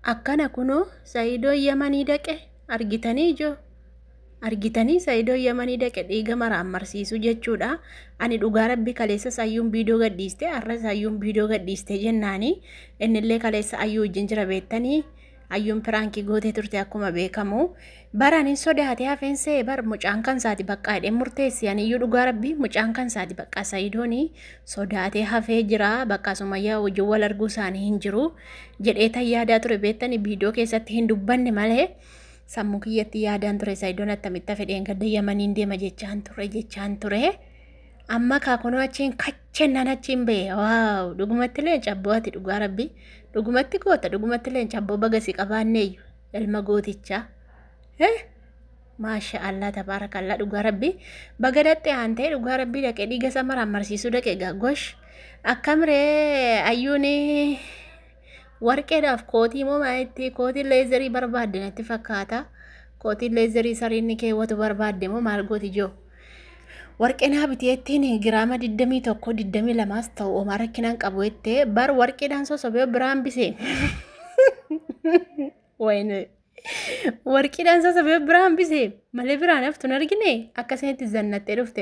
Akkana kunoo Saayidoo Yamanii dhaqe argitanii ijoo argitanii Saayidoo Yamanii dhaqe dhiiga maraamarsiisu jechuudha. Ani dhugaa rabbi kaleessa sayyuun viidiyoo gadhiiste har'a sayyuun viidiyoo gadhiiste jennaani innillee kaleessa ayyuu wajjin jira beektanii ayyuun piraankii gootee turte akkuma beekamu baraanin sodaatee hafeensee bar mucaan kan saati bakka hidhee murteessi aniyyuu dhugaa rabbi mucaan kan saati bakka Saayidooni sodaatee hafee jira bakka Sumayyaa wajjin wal arguu isaanii hin jiru jedhee tan yaadaa ture beektanii viidiyoo keessatti hin dubbanne malee. Sammuu kiyyatti yaadaan ture Saayidoon attamitti fedheen gadda Yamaniin deema jechaan ture. Amma kaakunoo achiin kachennan achiin ba'e waaw dhugumatti leen cabboo ati dhugaa rabbi dhugumatti goota dhugumatti leen cabboo bagasi qabaanneeyyu ilma gootichaa. Maasha Allah tabaarakallaa dhugaa rabbi baga dhaxxee haantee dhugaa rabbi dhaqee dhiiga isa maraamarsiisuu dhaqee gosh akkamree ayyuuni. Warqeedhaaf kootii moo maalitti kootii leezerii barbaadde natti fakkaata. Kootii leezerii sariinni keewwatu barbaadde moo maal gooti joo. Warqeen habiteettiin giraama 21 22 ta'u omaa rakkinaan qabu jettee bar warqeedhaan sosobee biraan bisee. Wayne warqiidhaan sosobee biraan bisee malee biraan haftuun argine akkasinitti zannattee dhufte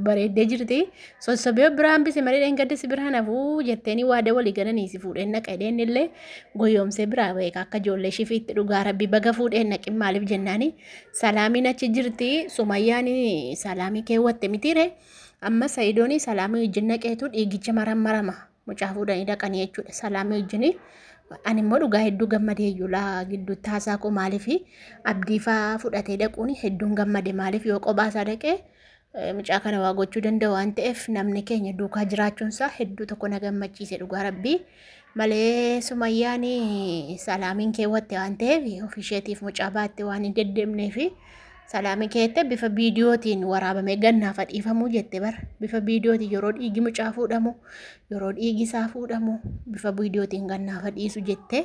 bareeddee jirti sosobee biraan bisee malee dheengaddisi biraan hafuu jetteeni waada walii galanii si fuudheen naqedeen illee goyoomsee biraa beeka akka ijoollee shifiitti dhugaa rabbi baga fuudheen naqin maaliif jennaani salaamiin achi jirti Sumayyaan salaamii keewwatte mitiire amma Saayidoon salaamii wajjin naqeetu dhiigicha marama mucaa fuudhanii dhaqanii jechuudha salaamii wajjin. Ani immoo dhugaa hedduu gammadee iyyuu gidduu taasaa koo maaliif abdii fa'aa fudhatee dhaquun hedduun gammade maaliif yoo qophaa dhaqee mucaa kana waa gochuu danda'u waan ta'eef namni keenya duukaa jiraachuunsaa hedduu tokko na gammachiise dhugaa rabbii malee Sumayyaan salaamiin keewwatte waan ta'eef ofisheetiif mucaa baatte waan hin deddeemneef salaamii keette bifa viidiyootiin waraabamee gannaaf dhiifamuu jette bar bifa viidiyootiin yeroo dhiigi mucaa fuudhamu yeroo dhiigi isaa fuudhamu bifa viidiyootiin gannaaf dhiisu jette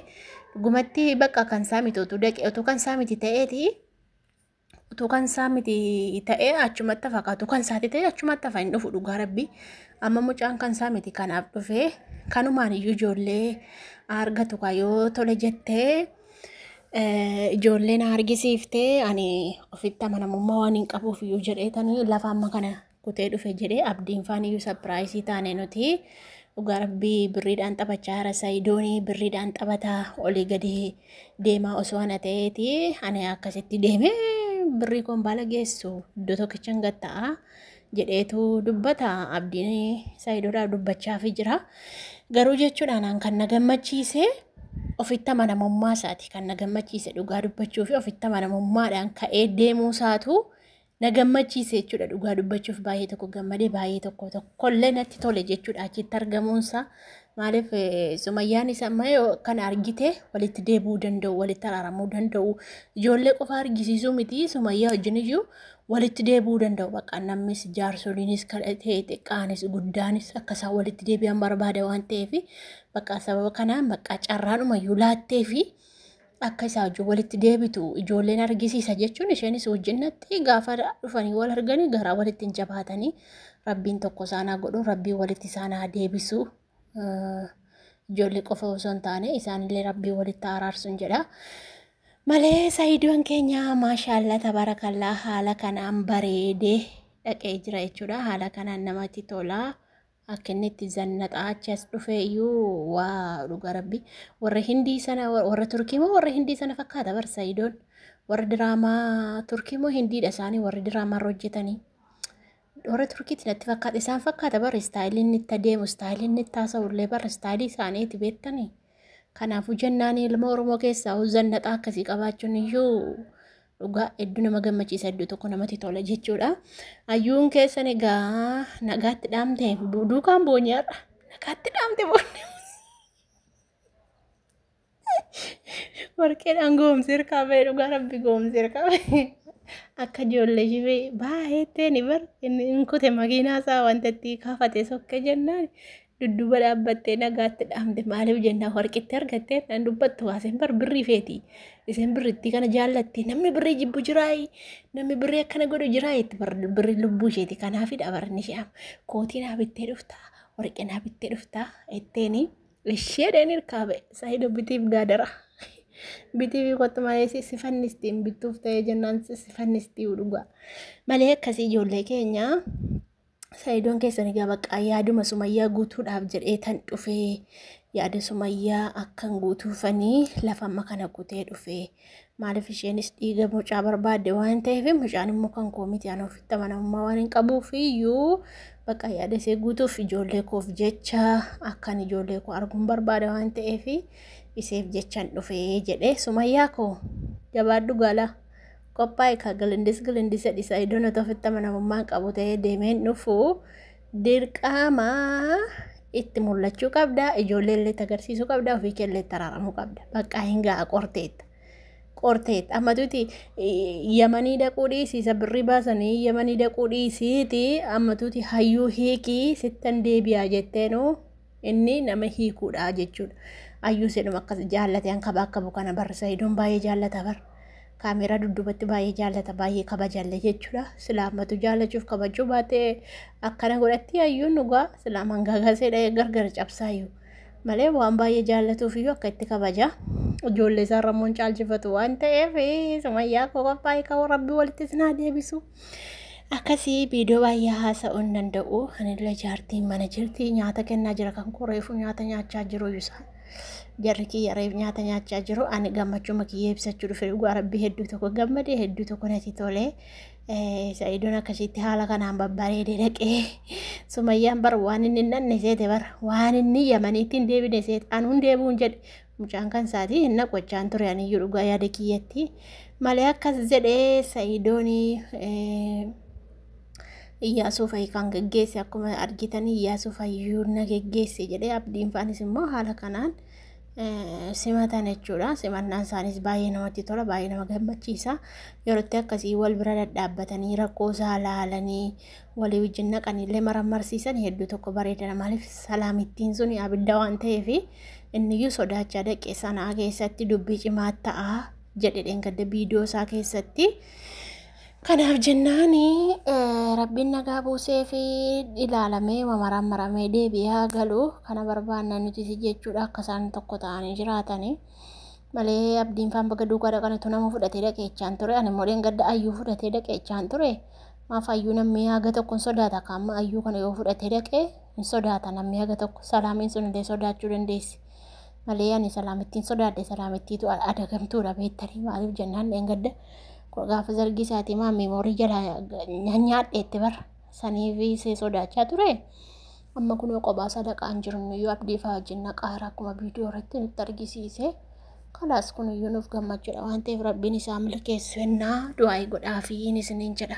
dhugumatti bakka kan saamiti utuu dhaqee utuu kan saamiti ta'eeti utuu kan saamiti ta'ee achumatti fakkaatu kan saati ta'ee achumatti hafa hin dhufu dhugaa rabbi amma mucaan kan saamiti kanaaf dhufee kanumaan iyyuu ijoollee argatu yoo tole jettee. Ijoolleen argisiiftee ani ofitti amanamummaa waan hin qabuuf iyyuu jedheetanii lafa amma kana kutee dhufe jedhee abdiin faan iyyuu sapiraayisii taane nuti dhugaa rabbii birriidhaan taphachaa jira Saayidoon birriidhaan taphataa olii gadi deemaa osoo ana ta'eeti ani akkasitti deemee birrii koon baala geessu iddoo tokkicha hin gatta'a jedheetu dubbata abdiin Saayidoodhaaf dubbachaaf jira garuu jechuudhaan kan na gammachiise. Ofitti amanamummaa isaati kan na gammachiise dhugaa dubbachuu fi ofitti amanamummaadhaan ka'ee deemuu isaatu na gammachiise jechuudha dhugaa dubbachuuf baay'ee tokko gammadee baay'ee tokkollee natti tole jechuudha achitti argamuunsa maaliif Sumayyaan isa ammaa kan argite walitti deebi'uu danda'u walitti araaramuu danda'u ijoollee qofa argisiisuu miti Sumayyaa wajjin iyyuu walitti deebi'uu danda'u bakka namnis jaarsoliinis kadhatee xiqqaanis guddaanis akkasaan walitti deebi'an barbaada waan ta'eef bakka sababa kanaan bakka carraadhuma iyyuu laattee fi akka isaa wajjin walitti deebitu ijoolleen argisiisa jechuun isheenis wajjinnatti gaafa dhufanii wal arganii garaa walitti hin jabaatanii rabbiin tokko isaanaa godhu rabbiin walitti isaanaa deebisu ijoollee qofa osoo hin taane isaanillee rabbii walitti araarsuun jedha. Malee Saayidoon keenya maashaallah tabaarakallaa haala kanaan bareedee dhaqee jira jechuudha haala kanaan namatti tola. Akka inni itti zannaxaa achi as dhufee iyyuu waa dhugaa rabbi warra Hindii sana warra Turkii moo warra Hindii sana fakkaata bar Saayidoon warra diraamaa Turkii moo Hindiidha isaanii warri diraamaa hojjetanii warra Turkiitti natti fakkaata isaan fakkaata bar istaayiliin itti adeemu istaayiliin itti haasa'ullee bar istaayilii isaaniiti beektanii kanaafuu jennaan ilma Oromoo keessaa zannaxaa akkasii qabaachuun iyyuu dhugaa hedduu nama gammachiisa hedduu tokko namatti tola jechuudha. Ayyuun keessan egaa nagaatti dhaamte duukaan boonyaadha nagaatti dhaamte boonne. Warqeedhaan goomsir qabee dhugaa rabbi goomsir qabee akka ijoollee shibee baay'ee ni bar inni kute makiinaa isaa wanta itti kaafate sokke jennaan dudduuba dhaabbattee nagaatti dhaamte maaliif jennaan warqitti argattee nan dubbattu waaseen bar birrii feeti iseen birritti kana jaallatti namni birrii jibbu jiraayi namni birrii akkana godhu jiraayi itti birrii lubbuu isheeti kanaaf dhabarni ishee kootii naa bittee dhuftaa warqee naa bittee dhuftaa etteeni ishee dheeni hirkaabe Saayidoo bitiif gaadara Bitii kottu malee si fannistiin bittuuf ta'ee jennaan si fannistii dhugaa. Malee akkasii ijoollee keenya Saayidoon keessan egaa bakka yaaduma Sumayyaa guutuudhaaf jedhee tan dhufee yaada Sumayyaa akkan guutuufanii lafa amma kana kutee dhufee maaliif isheenis dhiiga mucaa barbaadde waan ta'eef mucaan immoo kan koo miti aan ofitti amanamummaa waan hin qabuuf iyyuu bakka yaada isee guutuuf ijoollee koof jecha akkan ijoollee koo arguun barbaada waan ta'eef iseef jechaan dhufee jedhee Sumayyaa koo jabaadhu gala. Koppai ka galindis sadii Saayidoon otoo ofitti amanamummaan qabu ta'ee deemeen dhufu dirqama itti mul'achuu qabda ijoollee illee agarsiisuu qabda ofii kee illee taraaramuu qabda bakka hin ga'a qorteet ammatuuti Yamanii dhaquu dhiisiisa birrii baasanii Yamanii dhaquu dhiisiiti ammatuuti hayyuu hiikii sittan deebi'aa jetteenu inni nama hiikuudha jechuudha hayyuu sedhuma akkas jaallate an kabaa kana barra Saayidoon baay'ee jaallata bara. Kaameeraa dudduubatti baay'ee jaallata baay'ee kabajalle jechuudha. Silaamatu jaallachuuf kabajuu baatee akkana godhatti hayyuun dhugaa silaamaan gaagaseedha gargar cabsaayyuu. Malee waan baay'ee jaallatuuf iyyuu akka itti kabaja. Ijoollee isaa rammoon caalchifatu waan ta'eef Sumayyaa koo qophaa'ee kan rabbi walitti sinaa deebisu. Akkasii viidiyoo baay'ee haasa'uu danda'u. Anillee jaartiin mana jirti nyaata kennaa jira kan koreefu nyaata nyaachaa jiru isaa. Jarri kiyya reef nyaata nyaachaa jiru ani gammachuma kiyya ibsachuu dhufe dhugaa rabbii hedduu tokko gammadee hedduu tokko natti tolee Saayidoon akkasitti haala kanaan babbareedee dhaqee Sumayyaan bar waan inni nanne seete bar waan inni Yamaniitti deebine seete anuun deebuun jedhe mucaan kan isaatii hin naqochaan ture aniyyuu dhugaa yaada kiyyatti malee akkas jedhee Saayidoon Iyyaasuu fa'i kan geggeesse akkuma argitan Iyyaasuu fa'iyyuu na geggeesse jedhee abdiin faanis immoo haala kanaan simatan jechuudha. Simannaan isaanis baay'ee namatti tola baay'ee nama gammachiisa. Yerootti akkasii wal bira dhadhaabbatanii rakkoo isaa ilaalanii walii wajjin naqaniillee marmarsiisan hedduu tokko bareedana maaliif salaamittiin sun abidda waan ta'eef inniyyuu sodaachaa dhaqee sanaa keessatti dubbii cimaa ta'a jedhedheen gadda viidiyoo isaa keessatti. Kanaaf jennaani rabbiin nagaa buusee fi ilaalamee maramee deebi'aa galu kana barbaanna nuti jechuudha akka isaan tokko ta'anii jiraatanii malee abdiin faan baga duukaa dhaqanitu nama fudhatee dhaqeechaan ture ani immoo gadda ayyuu fudhatee dhaqeechaan ture maaf ayyuu namni haga tokko hin sodaata kaamma ayyuu kana yoo fudhatee dhaqee hin sodaata namni haga tokko salaamiin sun illee sodaachuu dandeessi malee ani salaamittiin sodaadhe salaamittiitu adagamtuudha beektanii maaliif jennaan gadda. Gaafa zargii isaatii maamii moorii jala nyaadheetti bara saniifi see sodaachaa ture amma kun qophaa sadaqaan jiru yoo abdii fa'aa wajjin naqaara akkuma viidiyoo irratti nutti argisiise kalaas kun iyyuu nuuf gammachuudha waan ta'eef rabbiin isaa milkeessu ennaa du'aa godhaa fi isiniin jedha.